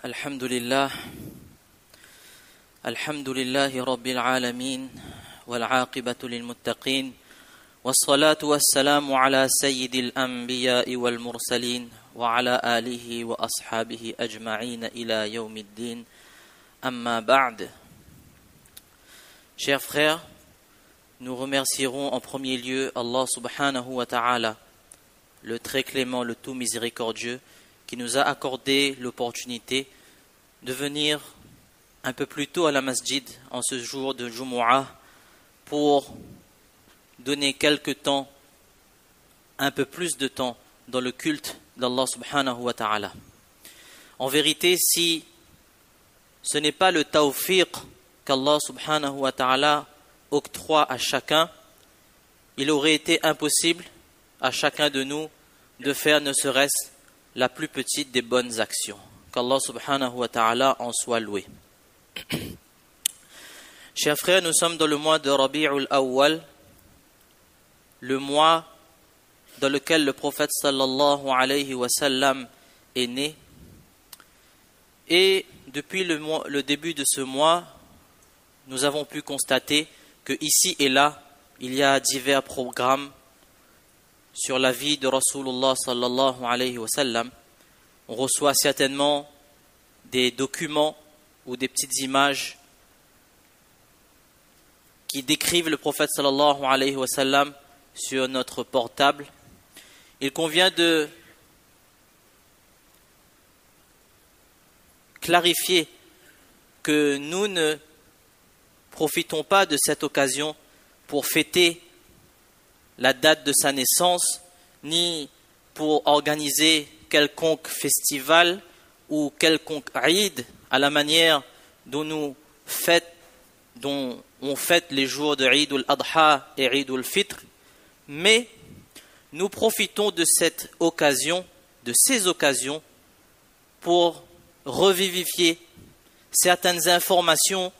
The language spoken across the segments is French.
الحمد لله رب العالمين والعاقبة للمتقين والصلاة والسلام على سيد الأنبياء والمرسلين وعلى آله وأصحابه أجمعين إلى يوم الدين أما بعد. Chers frères, nous remercierons en premier lieu Allah subhanahu wa ta'ala, le très clément, le tout miséricordieux, qui nous a accordé l'opportunité de venir un peu plus tôt à la masjid en ce jour de Jumu'ah pour donner quelques temps, un peu plus de temps dans le culte d'Allah subhanahu wa ta'ala. En vérité, si ce n'est pas le tawfiq qu'Allah subhanahu wa ta'ala octroie à chacun, il aurait été impossible à chacun de nous de faire ne serait-ce la plus petite des bonnes actions. Qu'Allah subhanahu wa ta'ala en soit loué. Chers frères, nous sommes dans le mois de Rabi'ul Awwal, le mois dans lequel le prophète sallallahu alayhi wa sallam est né. Et depuis le début de ce mois, nous avons pu constater que ici et là, il y a divers programmes sur la vie de Rasulullah sallallahu alayhi wa sallam. On reçoit certainement des documents ou des petites images qui décrivent le prophète sallallahu alayhi wa sallam sur notre portable. Il convient de clarifier que nous ne profitons pas de cette occasion pour fêter la date de sa naissance, ni pour organiser quelconque festival ou quelconque Eid à la manière dont on fête les jours de Eid al-Adha et Eid al-Fitr, mais nous profitons de ces occasions, pour revivifier certaines informations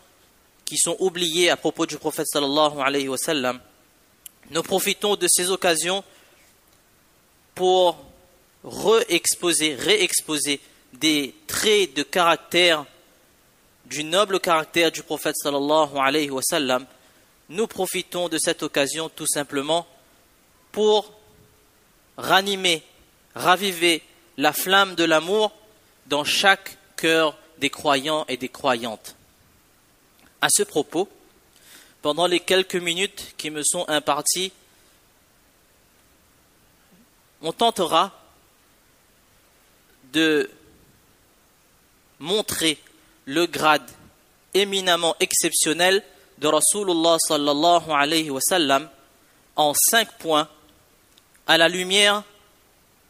qui sont oubliées à propos du prophète sallallahu alayhi wa sallam. Nous profitons de ces occasions pour réexposer des traits de caractère, du noble caractère du prophète sallallahu alayhi wa sallam. Nous profitons de cette occasion tout simplement pour raviver la flamme de l'amour dans chaque cœur des croyants et des croyantes. À ce propos, pendant les quelques minutes qui me sont imparties, on tentera de montrer le grade éminemment exceptionnel de Rasulullah sallallahu alayhi wa sallam en 5 points à la lumière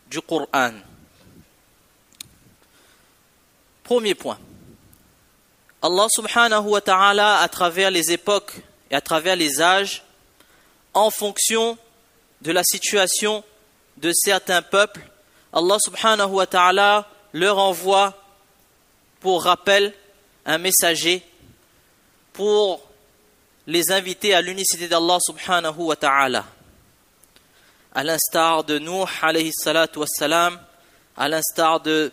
du Coran. Premier point. Allah subhanahu wa ta'ala, à travers les époques et à travers les âges, en fonction de la situation de certains peuples, Allah subhanahu wa ta'ala leur envoie pour rappel un messager pour les inviter à l'unicité d'Allah subhanahu wa ta'ala. À l'instar de Nuh alayhi salatu wassalam, à l'instar de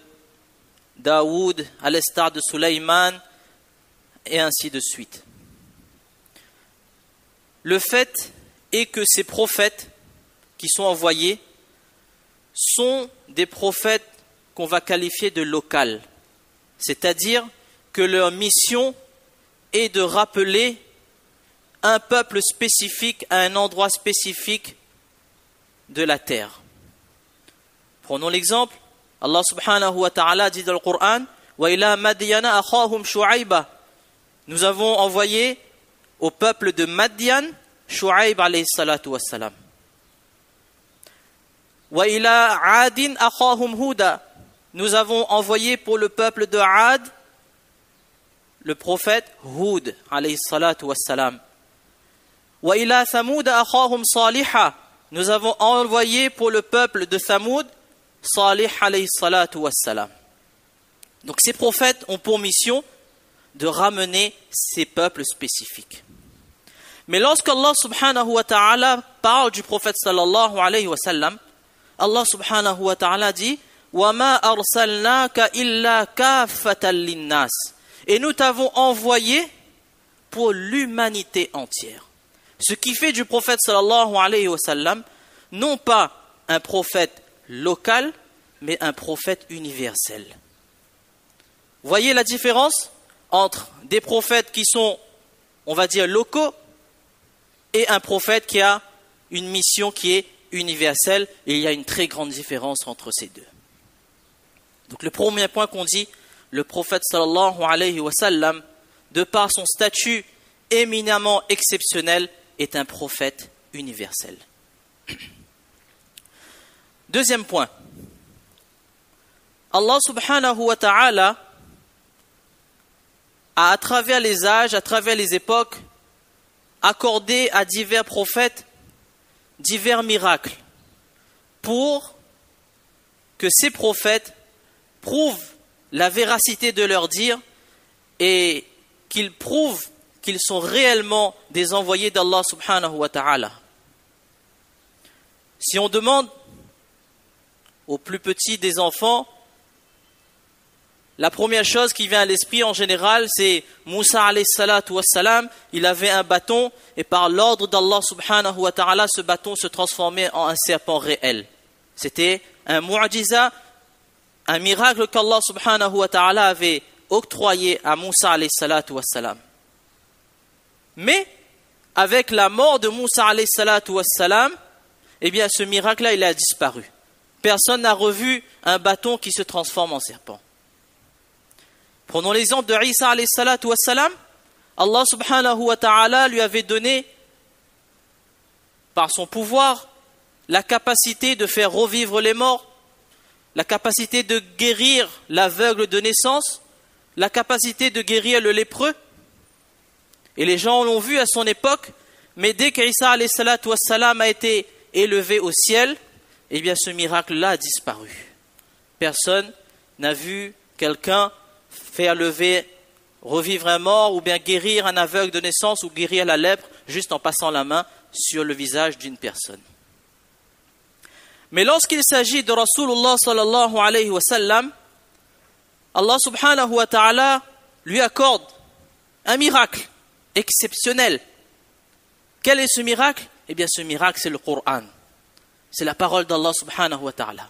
Daoud, à l'instar de Sulaiman, et ainsi de suite. Le fait est que ces prophètes qui sont envoyés sont des prophètes qu'on va qualifier de locaux, c'est-à-dire que leur mission est de rappeler un peuple spécifique à un endroit spécifique de la terre. Prenons l'exemple, Allah subhanahu wa ta'ala dit dans le Coran, wa ila madyana akhahum shu'ayba. Nous avons envoyé au peuple de Madian Shu'aib alayhi salatu wassalam. Wa ila Adin akhahum Huda. Nous avons envoyé pour le peuple de Ad le prophète Hud alayhi salatu wassalam. Wa ila Thamud akhahum Saliha. Nous avons envoyé pour le peuple de Thamoud Salih alayhi salatu wassalam. Donc ces prophètes ont pour mission de ramener ces peuples spécifiques. Mais lorsqu'Allah subhanahu wa ta'ala parle du prophète sallallahu alayhi wa sallam, Allah subhanahu wa ta'ala dit وَمَا أَرْسَلْنَاكَ إِلَّا كَافَّةً لِلنَّاسِ. Et nous t'avons envoyé pour l'humanité entière. Ce qui fait du prophète sallallahu alayhi wa sallam non pas un prophète local, mais un prophète universel. Voyez la différence entre des prophètes qui sont, on va dire, locaux et un prophète qui a une mission qui est universelle. Et il y a une très grande différence entre ces deux. Donc le premier point qu'on dit, le prophète sallallahu alayhi wa sallam, de par son statut éminemment exceptionnel, est un prophète universel. Deuxième point. Allah subhanahu wa ta'ala a, à travers les âges, à travers les époques, accordé à divers prophètes divers miracles pour que ces prophètes prouvent la véracité de leur dire et qu'ils prouvent qu'ils sont réellement des envoyés d'Allah subhanahu wa ta'ala. Si on demande aux plus petits des enfants, la première chose qui vient à l'esprit en général, c'est Moussa alayhi salatu wassalam, il avait un bâton et par l'ordre d'Allah subhanahu wa ta'ala, ce bâton se transformait en un serpent réel. C'était un mu'jiza, un miracle qu'Allah subhanahu wa ta'ala avait octroyé à Moussa alayhi salatu wassalam. Mais avec la mort de Moussa alayhi salatu wassalam, eh bien ce miracle-là, il a disparu. Personne n'a revu un bâton qui se transforme en serpent. Prenons l'exemple de Isa alayhi salatu wassalam. Allah subhanahu wa ta'ala lui avait donné, par son pouvoir, la capacité de faire revivre les morts, la capacité de guérir l'aveugle de naissance, la capacité de guérir le lépreux. Et les gens l'ont vu à son époque, mais dès qu'Isa alayhi salatu wassalam a été élevé au ciel, eh bien ce miracle-là a disparu. Personne n'a vu quelqu'un faire revivre un mort ou bien guérir un aveugle de naissance ou guérir la lèpre juste en passant la main sur le visage d'une personne. Mais lorsqu'il s'agit de Rasulullah sallallahu alayhi wa sallam, Allah subhanahu wa ta'ala lui accorde un miracle exceptionnel. Quel est ce miracle? Eh bien ce miracle c'est le Coran. C'est la parole d'Allah subhanahu wa ta'ala.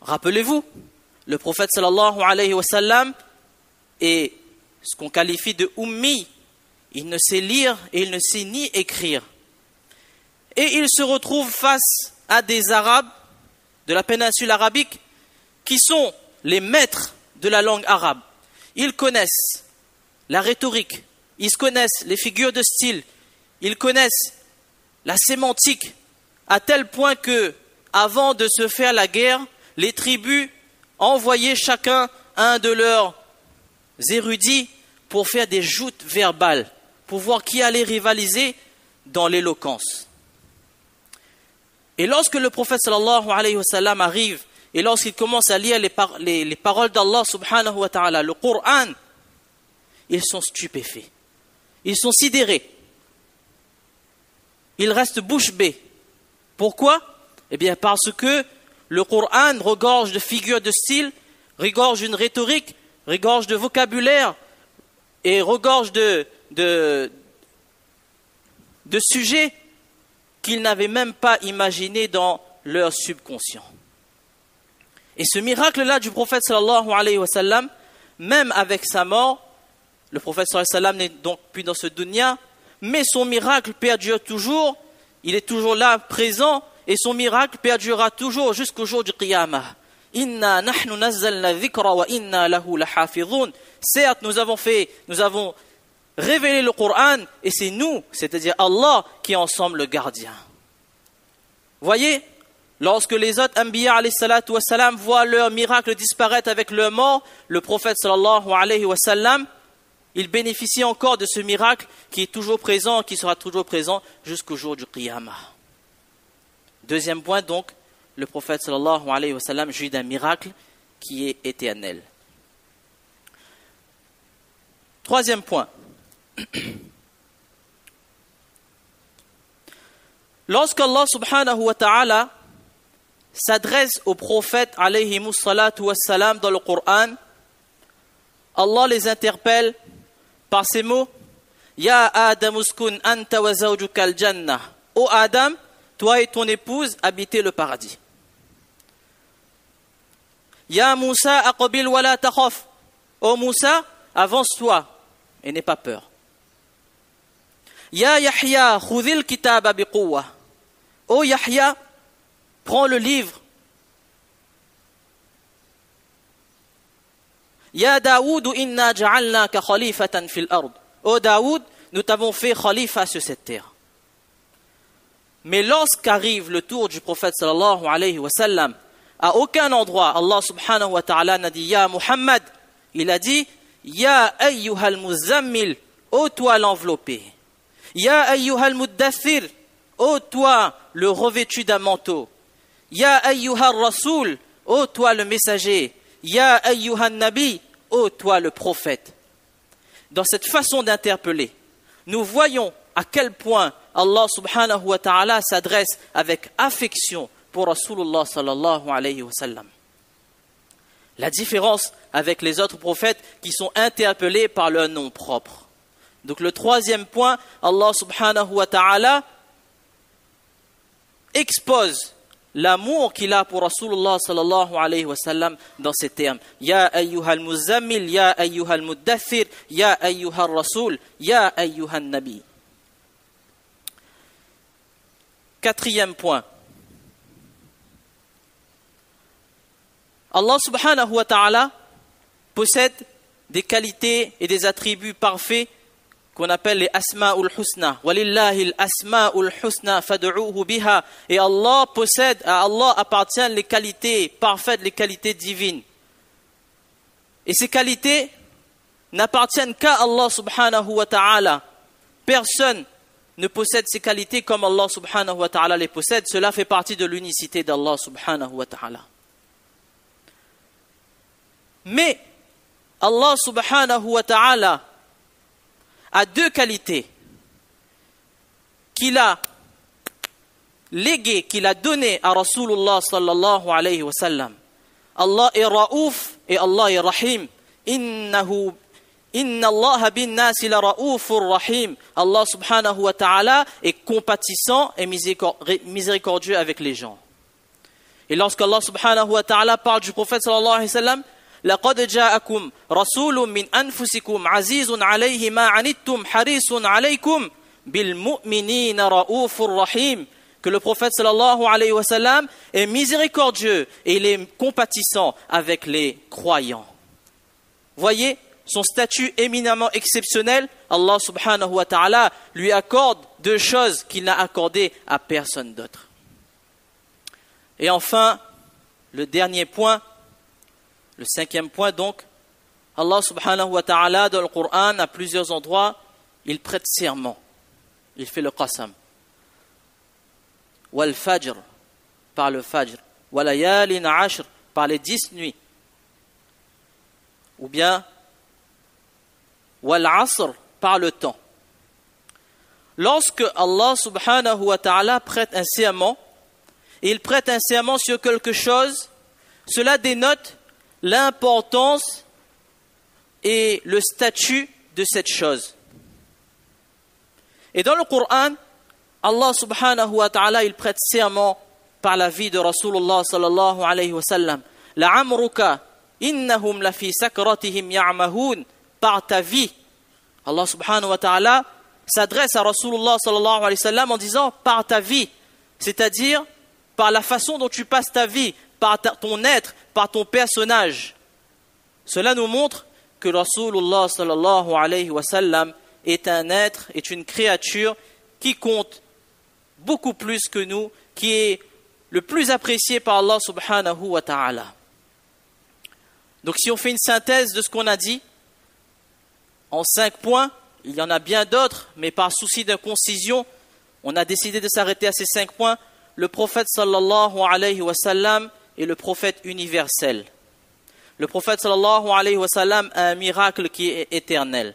Rappelez-vous, le prophète sallallahu alayhi wa sallam est ce qu'on qualifie de ummi. Il ne sait lire et il ne sait ni écrire. Et il se retrouve face à des Arabes de la péninsule arabique qui sont les maîtres de la langue arabe. Ils connaissent la rhétorique, ils connaissent les figures de style, ils connaissent la sémantique, à tel point que, avant de se faire la guerre, les tribus envoyaient chacun un de leurs érudits pour faire des joutes verbales, pour voir qui allait rivaliser dans l'éloquence. Et lorsque le prophète sallallahu alayhi wa sallam arrive, et lorsqu'il commence à lire les paroles d'Allah subhanahu wa ta'ala, le Coran, ils sont stupéfaits, ils sont sidérés, ils restent bouche bée. Pourquoi? Eh bien parce que le Coran regorge de figures de style, regorge d'une rhétorique, regorge de vocabulaire et regorge de sujets qu'ils n'avaient même pas imaginés dans leur subconscient. Et ce miracle-là du prophète sallallahu alayhi wa sallam, même avec sa mort, le prophète sallallahu alayhi wa sallam n'est donc plus dans ce dunya, mais son miracle perdure toujours, il est toujours là, présent, et son miracle perdurera toujours jusqu'au jour du Qiyamah. Inna nahnu nazzalna dhikra wa inna lahu lahafidhun. Certes, nous avons révélé le Coran, et c'est nous, c'est-à-dire Allah, qui en sommes le gardien. Voyez, lorsque les autres Anbiya alayhi salatu wa salam voient leur miracle disparaître avec leur mort, le prophète sallallahu alayhi wa sallam, il bénéficie encore de ce miracle qui est toujours présent, qui sera toujours présent jusqu'au jour du Qiyamah. Deuxième point donc, le prophète sallallahu alayhi wa sallam jouit d'un miracle qui est éternel. Troisième point. Lorsqu'Allah subhanahu wa ta'ala s'adressent aux prophètes alayhimus salatu wassalam dans le Coran, Allah les interpelle par ces mots: Ya Adam uskun anta wa zawjuka al-jannah. Ô Adam, toi et ton épouse habitez le paradis. Ya Moussa aqbil wa la takhaf. Ô Moussa, avance-toi et n'aie pas peur. Ya Yahya khudhil kitaba biquwwa. Ô Yahya, prends le livre. Ya Daoud inna ja'alnaka khalifatan fil ard. Ô Daoud, nous t'avons fait khalifa sur cette terre. Mais lorsqu'arrive le tour du prophète sallallahu alayhi wa sallam, à aucun endroit Allah subhanahu wa ta'ala n'a dit Ya Muhammad, il a dit Ya ayyuhal muzammil, ô toi l'enveloppé. Ya ayyuhal muddathir, ô toi le revêtu d'un manteau. Ya ayyuhal rasoul, ô toi le messager. Ya ayyuhan nabi, ô toi le prophète. Dans cette façon d'interpeller, nous voyons à quel point Allah subhanahu wa ta'ala s'adresse avec affection pour Rasulullah sallallahu alayhi wa sallam. La différence avec les autres prophètes qui sont interpellés par leur nom propre. Donc le troisième point, Allah subhanahu wa ta'ala expose l'amour qu'il a pour Rasulullah sallallahu alayhi wa sallam dans ces termes. Ya ayyuhal muzammil, ya ayyuhal muddathir, ya ayyuhal rasoul, ya ayyuhal nabi. Quatrième point. Allah subhanahu wa ta'ala possède des qualités et des attributs parfaits qu'on appelle les asma'ul husna. Walillahi al-asma'ul husna fad'uuhu biha. Et Allah possède, à Allah appartiennent les qualités parfaites, les qualités divines. Et ces qualités n'appartiennent qu'à Allah subhanahu wa ta'ala. Personne ne possède ces qualités comme Allah subhanahu wa ta'ala les possède. Cela fait partie de l'unicité d'Allah subhanahu wa ta'ala. Mais Allah subhanahu wa ta'ala a deux qualités qu'il a léguées, qu'il a données à Rasulullah sallallahu alayhi wa sallam. Allah est Raouf et Allah est Rahim. Inna Allah bin nasi la Raoufur Rahim. Allah subhanahu wa ta'ala est compatissant et miséricordieux avec les gens. Et lorsqu'Allah subhanahu wa ta'ala parle du prophète sallallahu alayhi wa sallam, لقد جاءكم رسول من أنفسكم عزيز عليه ما عنتم حريص عليكم بالمؤمنين رؤوف رحيم. Que le prophète sallallahu alayhi wa sallam est miséricordieux et il est compatissant avec les croyants. Voyez, son statut éminemment exceptionnel, Allah subhanahu wa ta'ala lui accorde deux choses qu'il n'a accordées à personne d'autre. Et enfin, le dernier point, le cinquième point donc, Allah subhanahu wa ta'ala dans le Coran à plusieurs endroits, il prête serment, il fait le qasam. Wal fajr, par le fajr, wa layalin ashr, par les 10 nuits, ou bien wal asr, par le temps. Lorsque Allah subhanahu wa ta'ala prête un serment, il prête un serment sur quelque chose, cela dénote l'importance et le statut de cette chose. Et dans le Coran, Allah subhanahu wa ta'ala, il prête serment par la vie de Rasulullah sallallahu alayhi wa sallam. La'amruka innahum la fi sakratihim ya'mahun, par ta vie. Allah subhanahu wa ta'ala s'adresse à Rasulullah sallallahu alayhi wa sallam en disant par ta vie, c'est-à-dire par la façon dont tu passes ta vie, par ton être, par ton personnage. Cela nous montre que Rasulullah sallallahu alayhi wa sallam est un être, est une créature qui compte beaucoup plus que nous, qui est le plus apprécié par Allah subhanahu wa ta'ala. Donc si on fait une synthèse de ce qu'on a dit, en 5 points, il y en a bien d'autres, mais par souci de concision, on a décidé de s'arrêter à ces 5 points. Le prophète sallallahu alayhi wa sallam est le prophète universel. Le prophète sallallahu alayhi wa sallam a un miracle qui est éternel.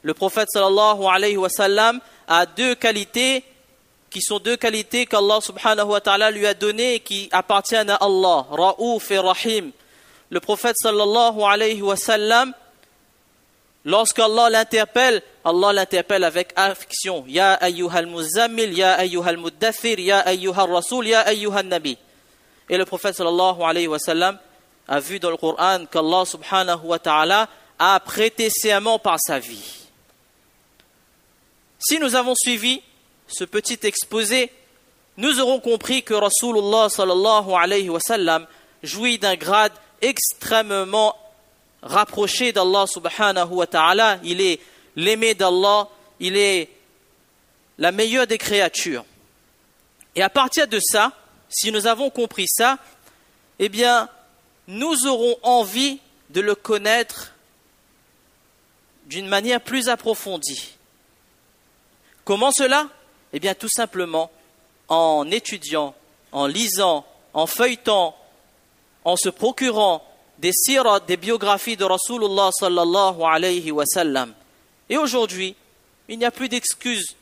Le prophète sallallahu alayhi wa sallam a deux qualités qui sont deux qualités qu'Allah subhanahu wa ta'ala lui a données et qui appartiennent à Allah, Ra'ouf et Rahim. Le prophète sallallahu alayhi wa sallam, lorsqu'Allah l'interpelle avec affection. Ya ayyuhal muzammil, ya ayyuhal muddathir, ya ayyuhal rasoul, ya ayyuhal nabi. Et le prophète sallallahu alayhi wa sallam a vu dans le Coran qu'Allah subhanahu wa ta'ala a prêté serment par sa vie. Si nous avons suivi ce petit exposé, nous aurons compris que Rasulullah sallallahu alayhi wa sallam jouit d'un grade extrêmement rapproché d'Allah subhanahu wa ta'ala. Il est l'aimé d'Allah, il est la meilleure des créatures. Et à partir de ça, si nous avons compris ça, eh bien, nous aurons envie de le connaître d'une manière plus approfondie. Comment cela? Eh bien, tout simplement en étudiant, en lisant, en feuilletant, en se procurant des sirat, des biographies de Rasulullah sallallahu alayhi wa sallam. Et aujourd'hui, il n'y a plus d'excuses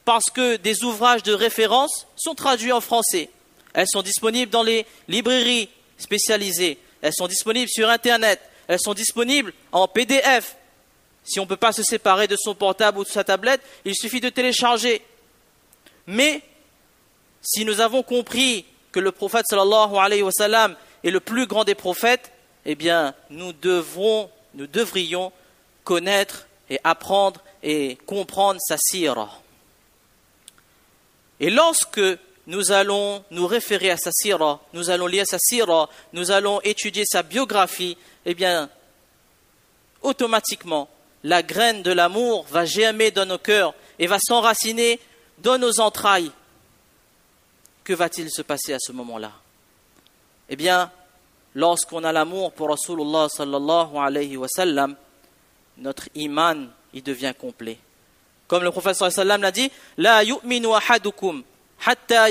parce que des ouvrages de référence sont traduits en français. Elles sont disponibles dans les librairies spécialisées. Elles sont disponibles sur Internet. Elles sont disponibles en PDF. Si on ne peut pas se séparer de son portable ou de sa tablette, il suffit de télécharger. Mais, si nous avons compris que le prophète sallallahu alayhi wa sallam est le plus grand des prophètes, eh bien, nous devrions connaître et apprendre et comprendre sa sira. Et lorsque nous allons nous référer à sa sira, nous allons lire sa sira, nous allons étudier sa biographie, eh bien, automatiquement, la graine de l'amour va germer dans nos cœurs et va s'enraciner dans nos entrailles. Que va-t-il se passer à ce moment-là? Eh bien, lorsqu'on a l'amour pour Rasulullah sallallahu alayhi wa sallam, notre iman, il devient complet. Comme le prophète sallallahu alayhi wa sallam l'a dit, la yu'minu ahadukum hatta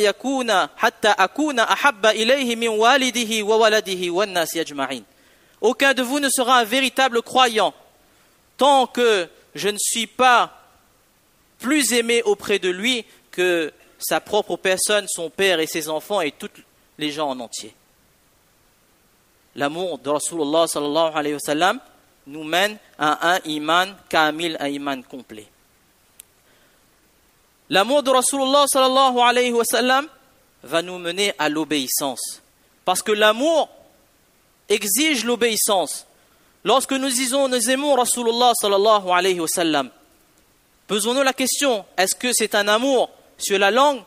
akuna ahabba ilayhi min walidihi wa waladihi wan nasi ajma'in. Aucun de vous ne sera un véritable croyant tant que je ne suis pas plus aimé auprès de lui que sa propre personne, son père et ses enfants et tous les gens en entier. L'amour de Rasulullah sallallahu alayhi wa sallam nous mène à un iman kamil, un iman complet. L'amour de Rasulullah sallallahu alayhi wa sallam va nous mener à l'obéissance. Parce que l'amour exige l'obéissance. Lorsque nous aimons Rasulullah sallallahu alayhi wa sallam, posons-nous la question, est-ce que c'est un amour sur la langue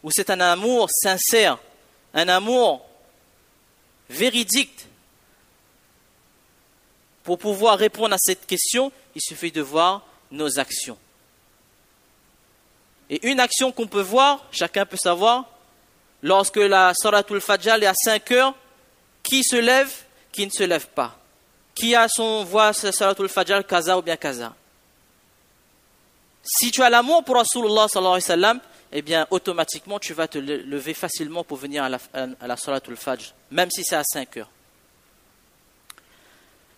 ou c'est un amour sincère, un amour véridique? Pour pouvoir répondre à cette question, il suffit de voir nos actions. Et une action qu'on peut voir, chacun peut savoir, lorsque la Salatul Fajr est à 5 heures, qui se lève, qui ne se lève pas. Qui a son voix Salatul Fajr, kaza ou bien kaza. Si tu as l'amour pour Rasulullah sallallahu alayhi wa sallam, eh bien automatiquement tu vas te lever facilement pour venir à la Salatul Fajr, même si c'est à 5 heures.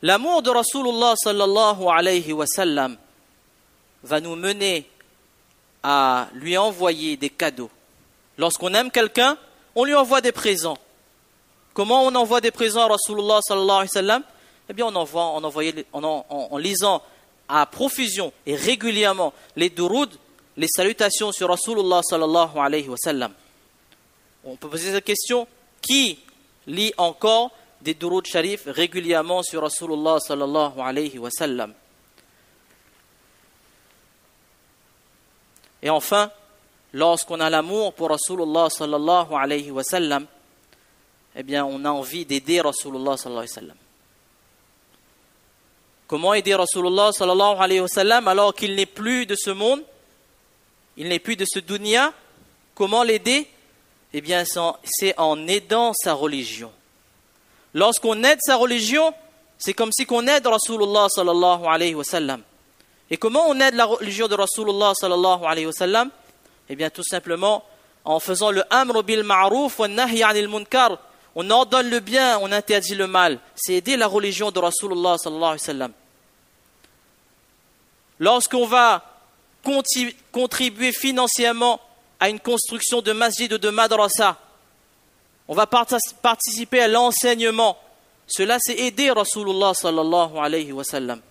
L'amour de Rasulullah sallallahu alayhi wa sallam va nous mener à lui envoyer des cadeaux. Lorsqu'on aime quelqu'un, on lui envoie des présents. Comment on envoie des présents à Rasulullah sallallahu alayhi wa sallam? Eh bien en lisant à profusion et régulièrement les duroud, les salutations sur Rasulullah sallallahu alayhi wa sallam. On peut poser cette question, qui lit encore des duroud sharif régulièrement sur Rasulullah sallallahu alayhi wa sallam? Et enfin, lorsqu'on a l'amour pour Rasulullah sallallahu alayhi wa sallam, eh bien on a envie d'aider Rasulullah sallallahu alayhi wa sallam. Comment aider Rasulullah sallallahu alayhi wa sallam alors qu'il n'est plus de ce monde, il n'est plus de ce dunya? Comment l'aider? Eh bien c'est en aidant sa religion. Lorsqu'on aide sa religion, c'est comme si qu'on aide Rasulullah sallallahu alayhi wa sallam. Et comment on aide la religion de Rasulullah sallallahu alayhi wa sallam? Eh bien tout simplement en faisant le amr bil ma'ruf wa nahy anil munkar. On ordonne le bien, on interdit le mal. C'est aider la religion de Rasulullah sallallahu alayhi wa sallam. Lorsqu'on va contribuer financièrement à à une construction de masjid ou de madrasa. On va participer à l'enseignement. Cela, c'est aider Rasulullah sallallahu alayhi wa sallam.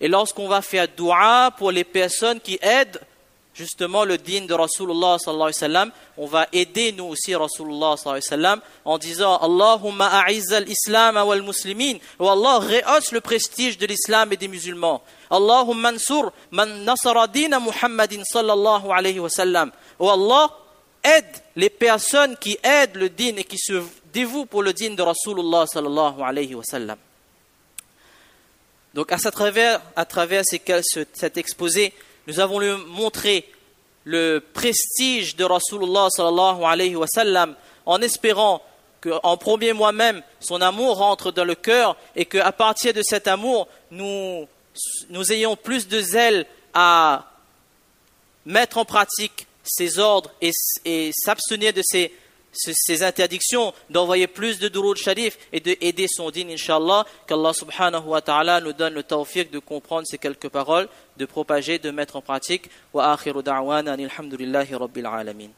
Et lorsqu'on va faire dua pour les personnes qui aident justement le din de Rasulullah sallallahu alayhi wa sallam, on va aider nous aussi Rasulullah sallallahu alayhi wa sallam en disant Allahumma a'izz al-islam wal muslimin. Oh Allah, rehausse le prestige de l'islam et des musulmans. Allahumma ansur man nasara dina Muhammadin sallallahu alayhi wa sallam. Oh Allah, aide les personnes qui aident le din et qui se dévouent pour le din de Rasulullah sallallahu alayhi wa sallam. Donc à travers cet exposé, nous avons montré le prestige de Rasulullah sallallahu alayhi wa sallam, en espérant qu'en premier moi-même, son amour rentre dans le cœur et qu'à partir de cet amour, nous ayons plus de zèle à mettre en pratique ses ordres et s'abstenir de ces interdictions, d'envoyer plus de duroud sharif et d'aider son din, inshallah, qu'Allah subhanahu wa ta'ala nous donne le tawfiq de comprendre ces quelques paroles, de propager, de mettre en pratique. Wa akhiru da'wana alhamdulillahi rabbil alamin.